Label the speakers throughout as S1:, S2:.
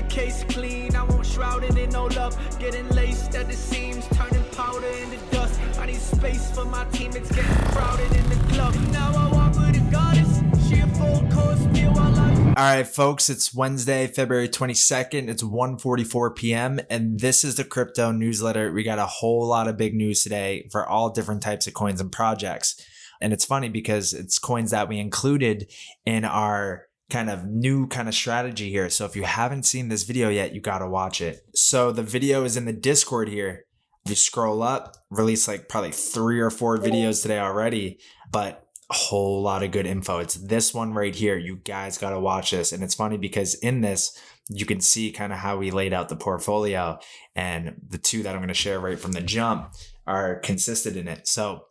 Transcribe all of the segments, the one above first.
S1: the case clean. I won't shroud it in no love. Getting laced at the seams, turning powder into dust. I need space for my team, it's getting crowded in the club. Now I walk with a goddess. She a full course meal while I...
S2: All right, folks, it's Wednesday, February 22nd. It's 1:44 p.m. and this is the crypto newsletter. We got a whole lot of big news today for all different types of coins and projects. And it's funny because it's coins that we included in our kind of new kind of strategy here. So if you haven't seen this video yet, you got to watch it. So the video is in the Discord here. You scroll up, released like probably 3 or 4 videos today already, but a whole lot of good info. It's this one right here. You guys got to watch this. And it's funny because in this, you can see kind of how we laid out the portfolio, and the two that I'm going to share right from the jump are consistent in it. So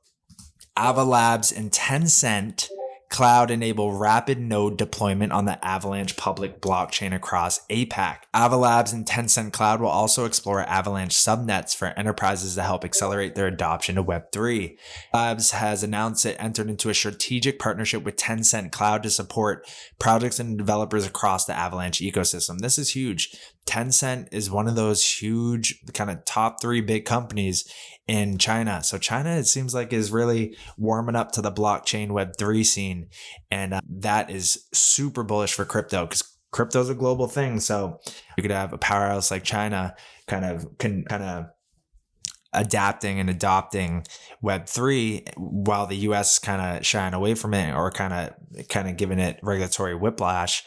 S2: Avax and Tencent Cloud enable rapid node deployment on the Avalanche public blockchain across APAC. Avax and Tencent Cloud will also explore Avalanche subnets for enterprises to help accelerate their adoption of Web3. Labs has announced it entered into a strategic partnership with Tencent Cloud to support projects and developers across the Avalanche ecosystem. This is huge. Tencent is one of those huge kind of top 3 big companies in China. So China, it seems like, is really warming up to the blockchain Web3 scene. And that is super bullish for crypto because crypto is a global thing. So you could have a powerhouse like China kind of adapting and adopting Web3 while the US kind of shying away from it or kind of giving it regulatory whiplash.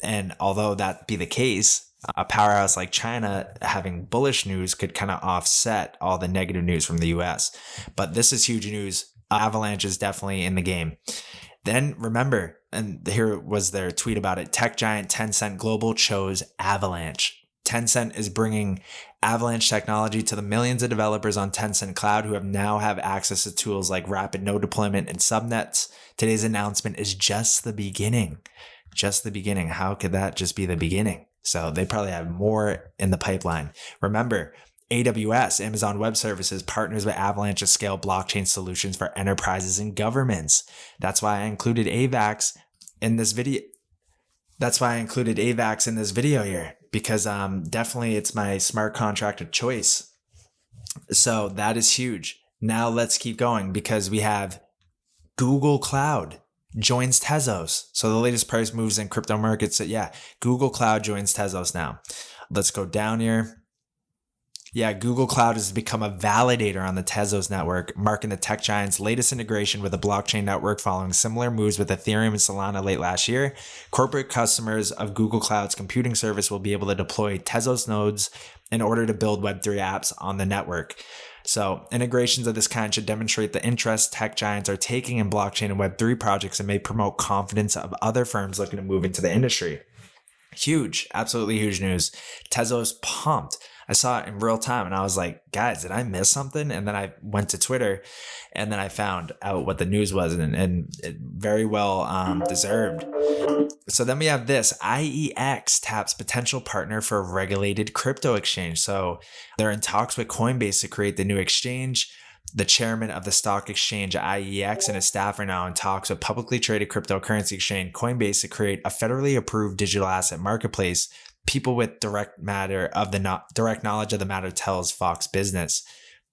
S2: And although that be the case, a powerhouse like China having bullish news could kind of offset all the negative news from the US. But this is huge news. Avalanche is definitely in the game. Then remember, and here was their tweet about it, tech giant Tencent Global chose Avalanche. Tencent is bringing Avalanche technology to the millions of developers on Tencent Cloud who now have access to tools like rapid node deployment and subnets. Today's announcement is just the beginning. Just the beginning. How could that just be the beginning? So they probably have more in the pipeline. Remember, AWS, Amazon Web Services, partners with Avalanche to scale blockchain solutions for enterprises and governments. That's why I included Avax in this video. Here, because definitely it's my smart contract of choice. So that is huge. Now let's keep going because we have Google Cloud joins Tezos. So the latest price moves in crypto markets. Yeah, Google Cloud joins Tezos now. Let's go down here. Yeah, Google Cloud has become a validator on the Tezos network, marking the tech giant's latest integration with a blockchain network following similar moves with Ethereum and Solana late last year. Corporate customers of Google Cloud's computing service will be able to deploy Tezos nodes in order to build Web3 apps on the network. So integrations of this kind should demonstrate the interest tech giants are taking in blockchain and Web3 projects and may promote confidence of other firms looking to move into the industry. Huge, absolutely huge news. Tezos pumped. I saw it in real time and I was like, guys, did I miss something? And then I went to Twitter and then I found out what the news was, and it very well deserved. So then we have this. IEX taps potential partner for a regulated crypto exchange. So they're in talks with Coinbase to create the new exchange. The chairman of the stock exchange IEX and his staff are now in talks with publicly traded cryptocurrency exchange Coinbase to create a federally approved digital asset marketplace. People with direct knowledge of the matter tells Fox Business.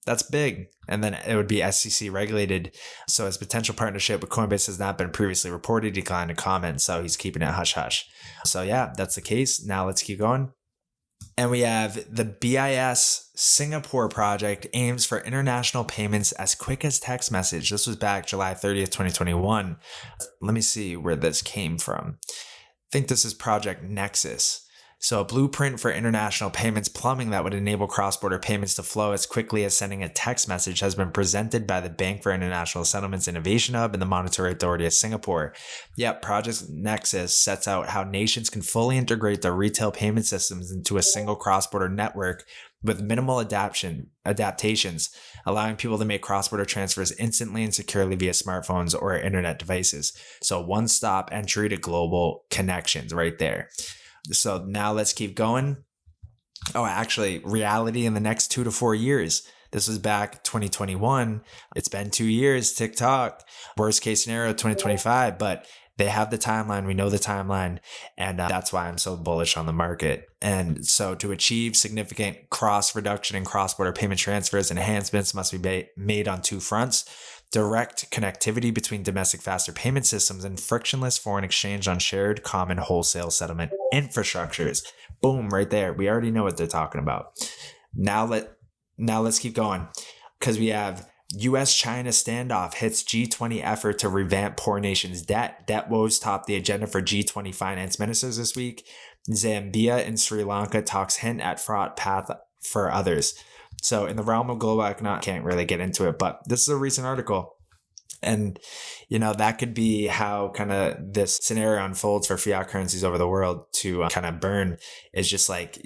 S2: That's big. And then it would be SEC regulated. So his potential partnership with Coinbase has not been previously reported. He declined to comment. So he's keeping it hush hush. So yeah, that's the case. Now let's keep going. And we have the BIS Singapore project aims for international payments as quick as text message. This was back July 30th, 2021. Let me see where this came from. I think this is Project Nexus. So a blueprint for international payments plumbing that would enable cross-border payments to flow as quickly as sending a text message has been presented by the Bank for International Settlements Innovation Hub and the Monetary Authority of Singapore. Yet Project Nexus sets out how nations can fully integrate their retail payment systems into a single cross-border network with minimal adaptations, allowing people to make cross-border transfers instantly and securely via smartphones or internet devices. So one-stop entry to global connections right there. So now let's keep going. Oh, actually, reality in the next 2 to 4 years. This was back 2021. It's been 2 years, TikTok. Worst case scenario, 2025. But They have the timeline. We know the timeline. And that's why I'm so bullish on the market. And so to achieve significant cross reduction in cross-border payment transfers, enhancements must be made on two fronts: direct connectivity between domestic faster payment systems and frictionless foreign exchange on shared common wholesale settlement infrastructures. Boom, right there. We already know what they're talking about. Now let's keep going, because we have US-China standoff hits G20 effort to revamp poor nations' debt. Debt woes top the agenda for G20 finance ministers this week. Zambia and Sri Lanka talks hint at fraught path for others. So in the realm of global economics, can't really get into it, but this is a recent article. And, that could be how kind of this scenario unfolds for fiat currencies over the world to kind of burn. Is just like,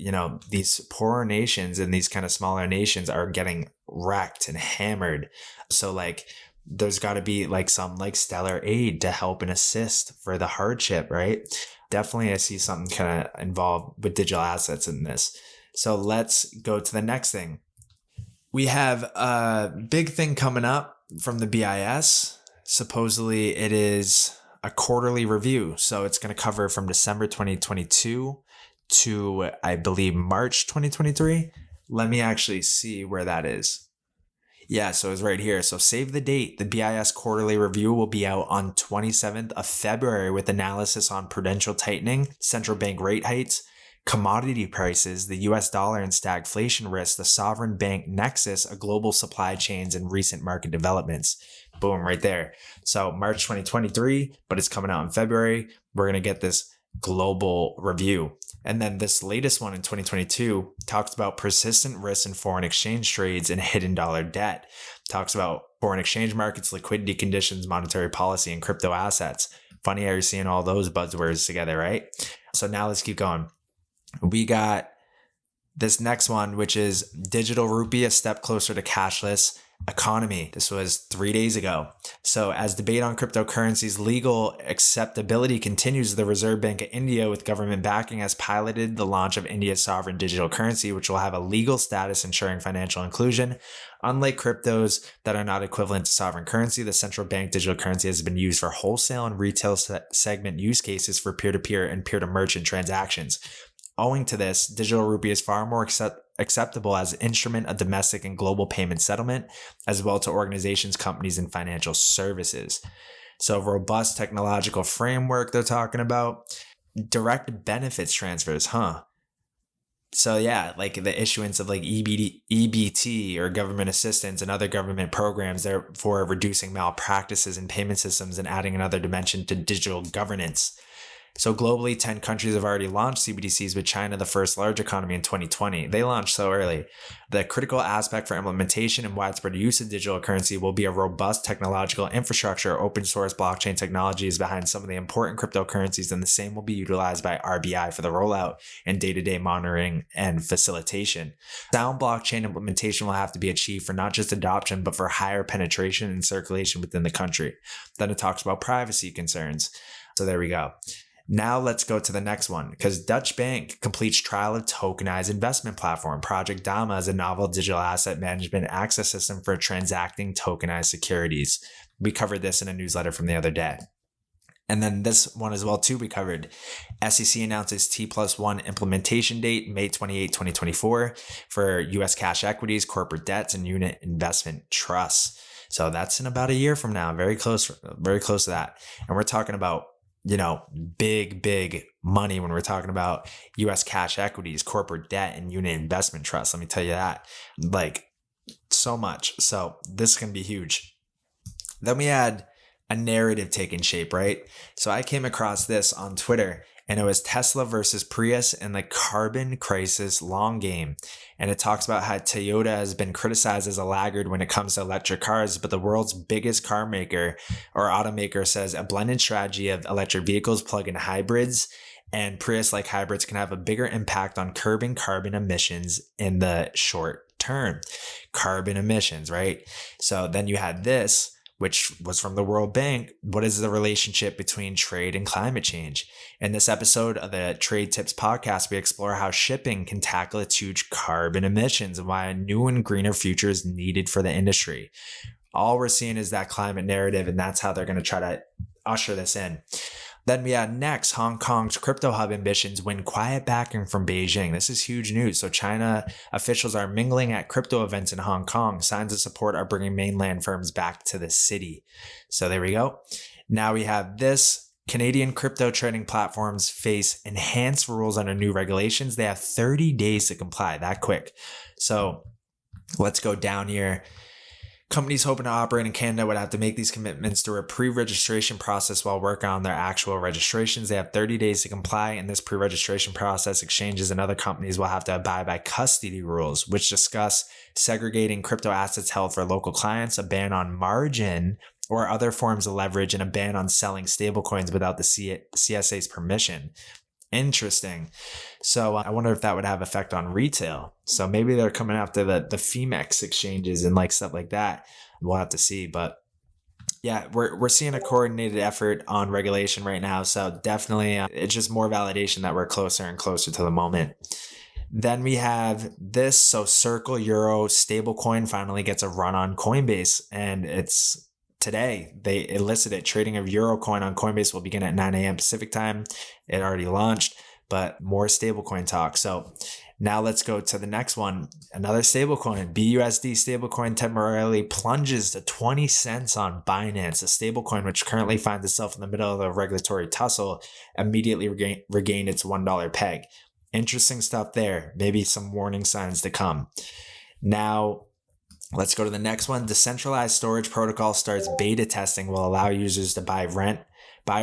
S2: these poorer nations and these kind of smaller nations are getting wrecked and hammered. So like, there's got to be like some like stellar aid to help and assist for the hardship, right? Definitely I see something kind of involved with digital assets in this. So let's go to the next thing. We have a big thing coming up from the BIS. Supposedly it is a quarterly review. So it's going to cover from December 2022 to, I believe, March 2023. Let me actually see where that is. Yeah, so it's right here. So save the date. The BIS quarterly review will be out on 27th of February with analysis on prudential tightening, central bank rate hikes, commodity prices, the US dollar and stagflation risk, the sovereign bank nexus, a global supply chains, and recent market developments. Boom, right there. So March 2023, but it's coming out in February. We're going to get this global review. And then this latest one in 2022 talks about persistent risks in foreign exchange trades and hidden dollar debt. Talks about foreign exchange markets, liquidity conditions, monetary policy, and crypto assets. Funny how you're seeing all those buzzwords together, right? So now let's keep going. We got this next one, which is digital rupee, a step closer to cashless economy. This was 3 days ago. So as debate on cryptocurrencies legal acceptability continues, the Reserve Bank of India, with government backing, has piloted the launch of India's sovereign digital currency, which will have a legal status ensuring financial inclusion. Unlike cryptos that are not equivalent to sovereign currency, the central bank digital currency has been used for wholesale and retail segment use cases for peer-to-peer and peer-to-merchant transactions. Owing to this, digital rupee is far more acceptable as an instrument of domestic and global payment settlement, as well to organizations, companies, and financial services. So robust technological framework they're talking about. Direct benefits transfers, So yeah, like the issuance of like EBT or government assistance and other government programs, therefore reducing malpractices in payment systems and adding another dimension to digital governance. So globally, 10 countries have already launched CBDCs, with China the first large economy in 2020. They launched so early. The critical aspect for implementation and widespread use of digital currency will be a robust technological infrastructure. Open source blockchain technology is behind some of the important cryptocurrencies, and the same will be utilized by RBI for the rollout and day-to-day monitoring and facilitation. Sound blockchain implementation will have to be achieved for not just adoption, but for higher penetration and circulation within the country. Then it talks about privacy concerns. So there we go. Now let's go to the next one, because Dutch Bank completes trial of tokenized investment platform. Project Dama is a novel digital asset management access system for transacting tokenized securities. We covered this in a newsletter from the other day. And then this one as well too, we covered. SEC announces T+1 implementation date, May 28, 2024 for US cash equities, corporate debts, and unit investment trusts. So that's in about a year from now, very close to that. And we're talking about big money when we're talking about US cash equities, corporate debt, and unit investment trusts. Let me tell you that, like, so much. So this can be huge. Then we had a narrative taking shape, right? So I came across this on Twitter, and it was Tesla versus Prius and the carbon crisis long game. And it talks about how Toyota has been criticized as a laggard when it comes to electric cars, but the world's biggest car maker or automaker says a blended strategy of electric vehicles, plug-in hybrids, and Prius-like hybrids can have a bigger impact on curbing carbon emissions in the short term. Carbon emissions, right? So then you had this, which was from the World Bank. What is the relationship between trade and climate change? In this episode of the Trade Tips podcast, we explore how shipping can tackle its huge carbon emissions and why a new and greener future is needed for the industry. All we're seeing is that climate narrative, and that's how they're going to try to usher this in. Then we had next, Hong Kong's crypto hub ambitions win quiet backing from Beijing. This is huge news. So China officials are mingling at crypto events in Hong Kong. Signs of support are bringing mainland firms back to the city. So there we go. Now we have this. Canadian crypto trading platforms face enhanced rules under new regulations. They have 30 days to comply, that quick. So let's go down here. Companies hoping to operate in Canada would have to make these commitments through a pre-registration process while working on their actual registrations. They have 30 days to comply. In this pre-registration process, exchanges and other companies will have to abide by custody rules, which discuss segregating crypto assets held for local clients, a ban on margin or other forms of leverage, and a ban on selling stablecoins without the CSA's permission. Interesting. So I wonder if that would have effect on retail. So maybe they're coming after the FEMEX exchanges and like stuff like that. We'll have to see. But yeah, we're seeing a coordinated effort on regulation right now. So definitely it's just more validation that we're closer and closer to the moment. Then we have this. So Circle Euro stablecoin finally gets a run on Coinbase, and it's today. They elicited trading of Eurocoin on Coinbase will begin at 9 a.m. Pacific time. It already launched, but more stablecoin talk. So now let's go to the next one. Another stablecoin, BUSD stablecoin temporarily plunges to 20 cents on Binance. A stablecoin which currently finds itself in the middle of a regulatory tussle immediately regained its $1 peg. Interesting stuff there. Maybe some warning signs to come. Now, let's go to the next one. Decentralized storage protocol starts beta testing, will allow users to buy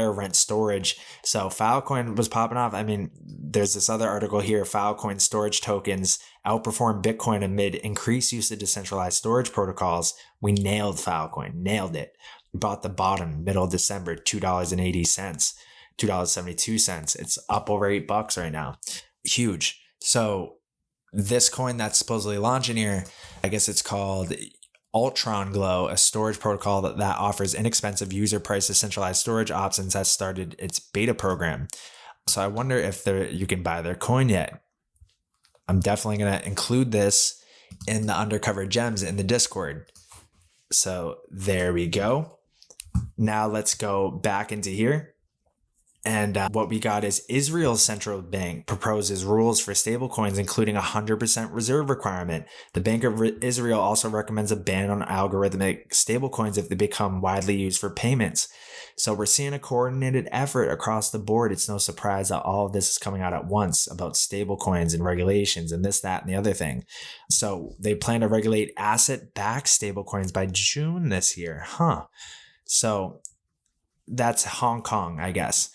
S2: or rent storage. So Filecoin was popping off. I mean, there's this other article here. Filecoin storage tokens outperform Bitcoin amid increased use of decentralized storage protocols. We nailed Filecoin, nailed it. We bought the bottom, middle of December, $2.80, $2.72. It's up over $8 right now. Huge. So this coin that's supposedly launching here, I guess it's called Ultron Glow, a storage protocol that offers inexpensive user price decentralized storage options, has started its beta program. So I wonder if you can buy their coin yet. I'm definitely going to include this in the undercover gems in the Discord. So there we go. Now let's go back into here. And what we got is Israel's central bank proposes rules for stablecoins, including a 100% reserve requirement. The Bank of Israel also recommends a ban on algorithmic stablecoins if they become widely used for payments. So we're seeing a coordinated effort across the board. It's no surprise that all of this is coming out at once about stablecoins and regulations and this, that, and the other thing. So they plan to regulate asset-backed stablecoins by June this year. So that's Hong Kong, I guess.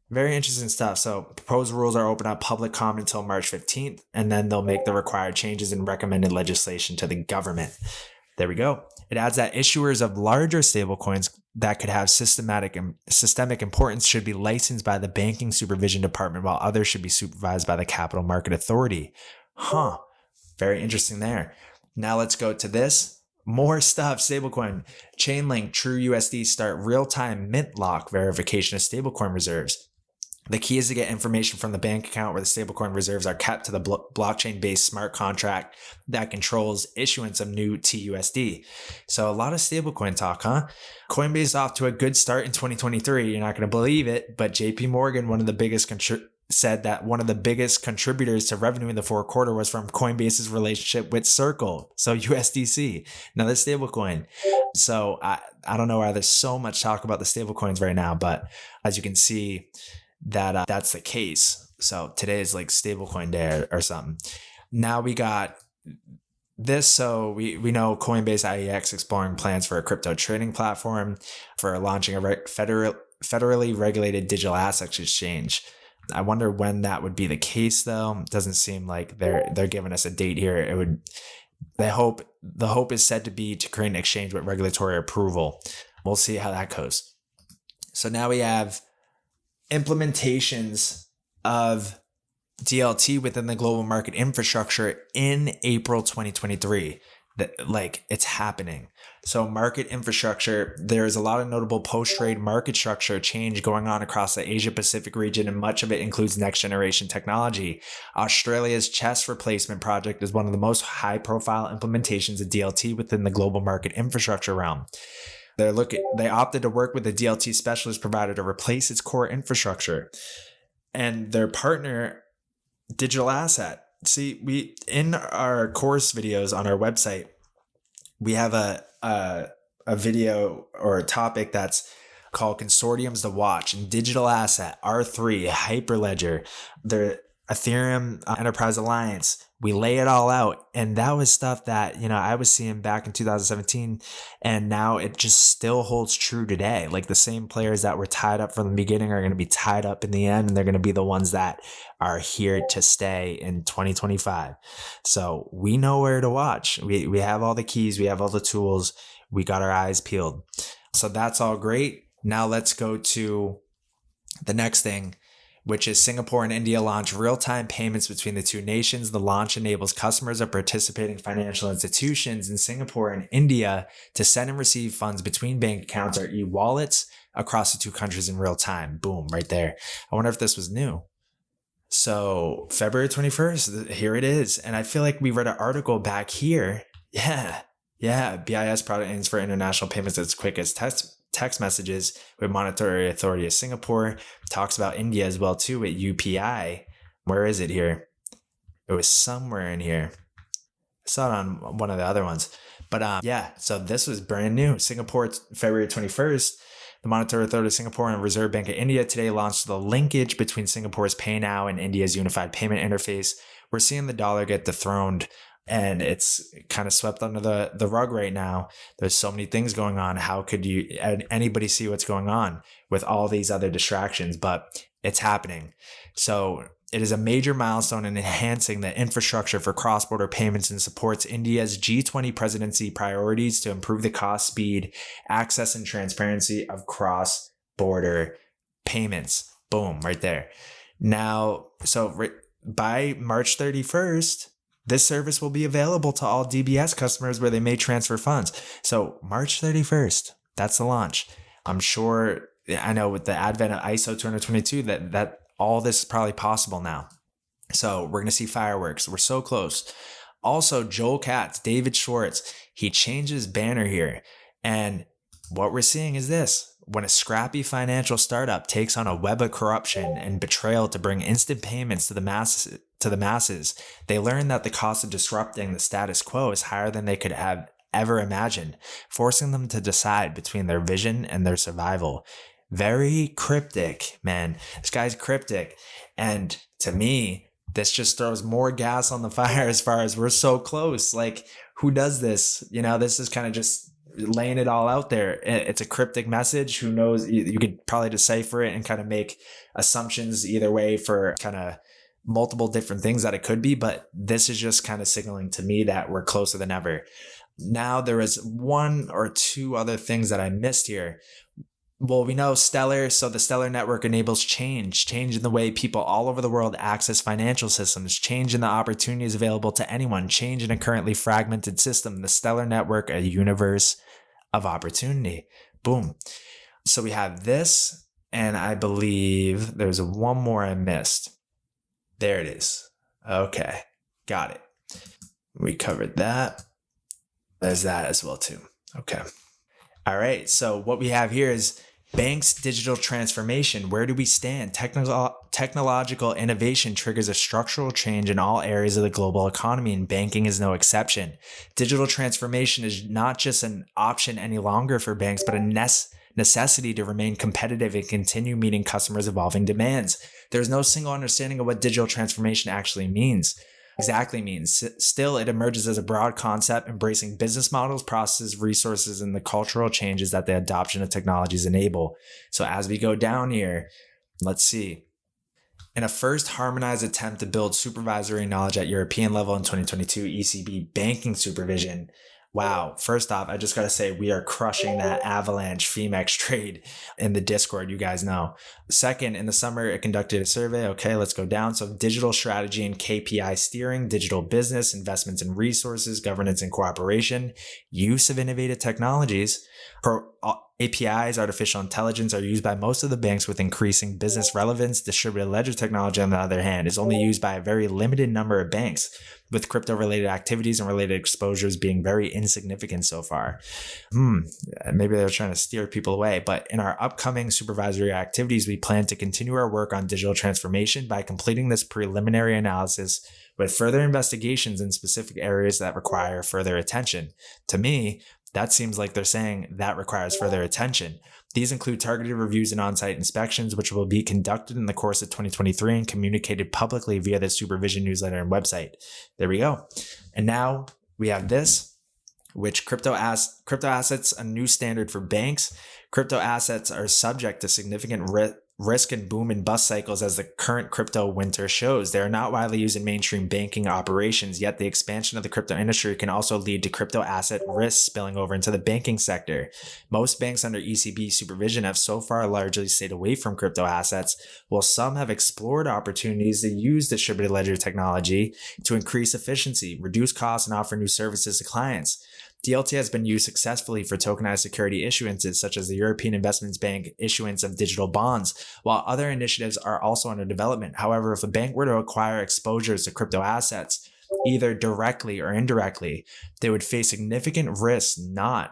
S2: Very interesting stuff. So proposed rules are open up public comment until March 15th, and then they'll make the required changes and recommended legislation to the government. There we go. It adds that issuers of larger stablecoins that could have systemic importance should be licensed by the Banking Supervision Department, while others should be supervised by the Capital Market Authority. Very interesting there. Now let's go to this. More stuff. Stablecoin. Chainlink, TrueUSD start real-time mint lock verification of stablecoin reserves. The key is to get information from the bank account where the stablecoin reserves are kept to the blockchain-based smart contract that controls issuance of new TUSD. So a lot of stablecoin talk, huh? Coinbase off to a good start in 2023. You're not going to believe it, but JP Morgan, said that one of the biggest contributors to revenue in the fourth quarter was from Coinbase's relationship with Circle, so USDC, another stablecoin. So I don't know why there's so much talk about the stablecoins right now, but as you can see, that's the case. So today is like stablecoin day or something. Now we got this. So we know Coinbase IEX exploring plans for a crypto trading platform for launching a federally regulated digital assets exchange. I wonder when that would be the case, though. It doesn't seem like they're giving us a date here. The hope is said to be to create an exchange with regulatory approval. We'll see how that goes. So now we have implementations of DLT within the global market infrastructure in April 2023. It's happening. So market infrastructure, there's a lot of notable post-trade market structure change going on across the Asia Pacific region, and much of it includes next generation technology. Australia's chess replacement project is one of the most high profile implementations of DLT within the global market infrastructure realm. They opted to work with a DLT specialist provider to replace its core infrastructure. And their partner, Digital Asset. See, we in our course videos on our website, we have a video or a topic that's called Consortiums to Watch, and Digital Asset, R3, Hyperledger, the Ethereum Enterprise Alliance. We lay it all out. And that was stuff that, I was seeing back in 2017, and now it just still holds true today. Like the same players that were tied up from the beginning are going to be tied up in the end, and they're going to be the ones that are here to stay in 2025. So we know where to watch. We have all the keys. We have all the tools. We got our eyes peeled. So that's all great. Now let's go to the next thing, which is Singapore and India launch real-time payments between the two nations. The launch enables customers of participating financial institutions in Singapore and India to send and receive funds between bank accounts or e-wallets across the two countries in real time. Boom, right there. I wonder if this was new. So February 21st, here it is. And I feel like we read an article back here. Yeah. BIS product aims for international payments as quick as text messages with monetary authority of Singapore. Talks about India as well too with UPI. Where is it here? It was somewhere in here. I saw it on one of the other ones. But so this was brand new. Singapore, February 21st. The Monetary Authority of Singapore and Reserve Bank of India today launched the linkage between Singapore's Pay Now and India's unified payment interface. We're seeing the dollar get dethroned, and it's kind of swept under the rug right now. There's so many things going on. How could anybody see what's going on with all these other distractions? But it's happening. So it is a major milestone in enhancing the infrastructure for cross-border payments and supports India's G20 presidency priorities to improve the cost, speed, access, and transparency of cross-border payments. Boom, right there. Now, so by March 31st, this service will be available to all DBS customers where they may transfer funds. So March 31st, that's the launch. I'm sure, I know with the advent of ISO20022 that all this is probably possible now. So we're going to see fireworks. We're so close. Also, Joel Katz, David Schwartz, he changed his banner here. And what we're seeing is this. When a scrappy financial startup takes on a web of corruption and betrayal to bring instant payments to the masses, they learn that the cost of disrupting the status quo is higher than they could have ever imagined, forcing them to decide between their vision and their survival. Very cryptic, man. This guy's cryptic. And to me, this just throws more gas on the fire as far as we're so close. Like, who does this? This is kind of just laying it all out there. It's a cryptic message. Who knows? You could probably decipher it and kind of make assumptions either way for kind of multiple different things that it could be. But this is just kind of signaling to me that we're closer than ever. Now, there is one or two other things that I missed here. Well, we know Stellar. So the Stellar network enables change in the way people all over the world access financial systems, change in the opportunities available to anyone, change in a currently fragmented system. The Stellar network, a universe of opportunity. Boom. So we have this, and I believe there's one more I missed. There it is. Okay. Got it. We covered that. There's that as well too. Okay. All right. So what we have here is banks' digital transformation. Where do we stand? Technological innovation triggers a structural change in all areas of the global economy, and banking is no exception. Digital transformation is not just an option any longer for banks, but a necessity to remain competitive and continue meeting customers' evolving demands. There's no single understanding of what digital transformation actually means. Still, it emerges as a broad concept, embracing business models, processes, resources, and the cultural changes that the adoption of technologies enable. So as we go down here, let's see. In a first harmonized attempt to build supervisory knowledge at European level in 2022, ECB banking supervision. Wow. First off, I just got to say we are crushing that Avalanche Femex trade in the Discord, you guys know. Second, in the summer, it conducted a survey. Okay, let's go down. So digital strategy and KPI steering, digital business, investments in resources, governance and cooperation, use of innovative technologies, APIs, artificial intelligence, are used by most of the banks with increasing business relevance. Distributed ledger technology, on the other hand, is only used by a very limited number of banks, with crypto-related activities and related exposures being very insignificant so far. Maybe they're trying to steer people away. But in our upcoming supervisory activities, we plan to continue our work on digital transformation by completing this preliminary analysis with further investigations in specific areas that require further attention. To me, that seems like they're saying that requires further attention. These include targeted reviews and on-site inspections, which will be conducted in the course of 2023 and communicated publicly via the supervision newsletter and website. There we go. And now we have this, which crypto assets, a new standard for banks. Crypto assets are subject to significant risk and boom and bust cycles, as the current crypto winter shows. They are not widely used in mainstream banking operations, yet the expansion of the crypto industry can also lead to crypto asset risks spilling over into the banking sector. Most banks under ECB supervision have so far largely stayed away from crypto assets, while some have explored opportunities to use distributed ledger technology to increase efficiency, reduce costs, and offer new services to clients. DLT has been used successfully for tokenized security issuances, such as the European Investment Bank issuance of digital bonds, while other initiatives are also under development. However, if a bank were to acquire exposures to crypto assets, either directly or indirectly, they would face significant risks not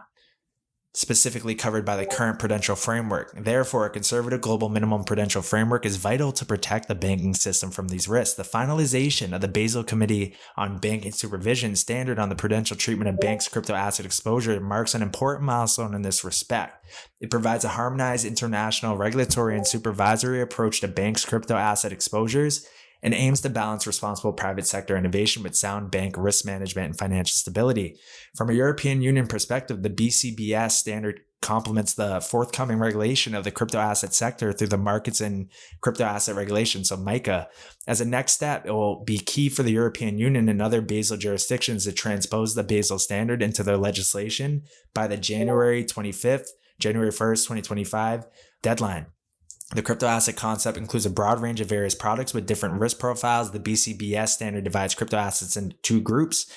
S2: specifically covered by the current prudential framework. Therefore, a conservative global minimum prudential framework is vital to protect the banking system from these risks. The finalization of the Basel Committee on Banking Supervision standard on the prudential treatment of banks' crypto asset exposure marks an important milestone in this respect. It provides a harmonized international regulatory and supervisory approach to banks' crypto asset exposures and aims to balance responsible private sector innovation with sound bank risk management and financial stability. From a European Union perspective, the BCBS standard complements the forthcoming regulation of the crypto asset sector through the Markets and Crypto Asset Regulation, so MiCA. As a next step, it will be key for the European Union and other Basel jurisdictions to transpose the Basel standard into their legislation by the January 1st, 2025 deadline. The crypto asset concept includes a broad range of various products with different risk profiles. The BCBS standard divides crypto assets into two groups.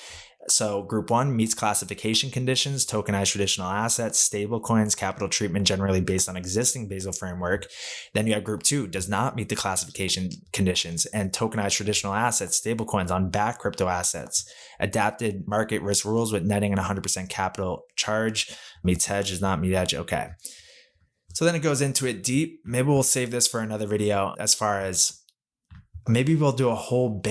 S2: So group 1 meets classification conditions, tokenized traditional assets, stablecoins, capital treatment generally based on existing Basel framework. Then you have group 2, does not meet the classification conditions, and tokenized traditional assets, stablecoins on back crypto assets. Adapted market risk rules with netting and 100% capital charge, meets hedge, does not meet edge. Okay. So then it goes into it deep. Maybe we'll save this for another video, as far as maybe we'll do a whole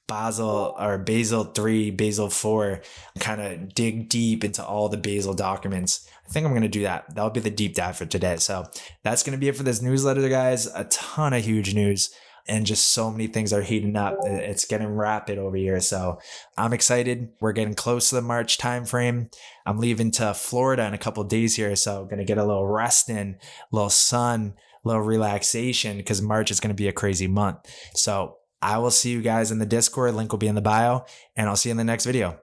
S2: Basel 3, Basel 4, kind of dig deep into all the Basel documents. I think I'm going to do that. That'll be the deep dive for today. So that's going to be it for this newsletter, guys. A ton of huge news. And just so many things are heating up. It's getting rapid over here. So I'm excited. We're getting close to the March timeframe. I'm leaving to Florida in a couple of days here. So going to get a little rest in, a little sun, a little relaxation, because March is going to be a crazy month. So I will see you guys in the Discord. Link will be in the bio, and I'll see you in the next video.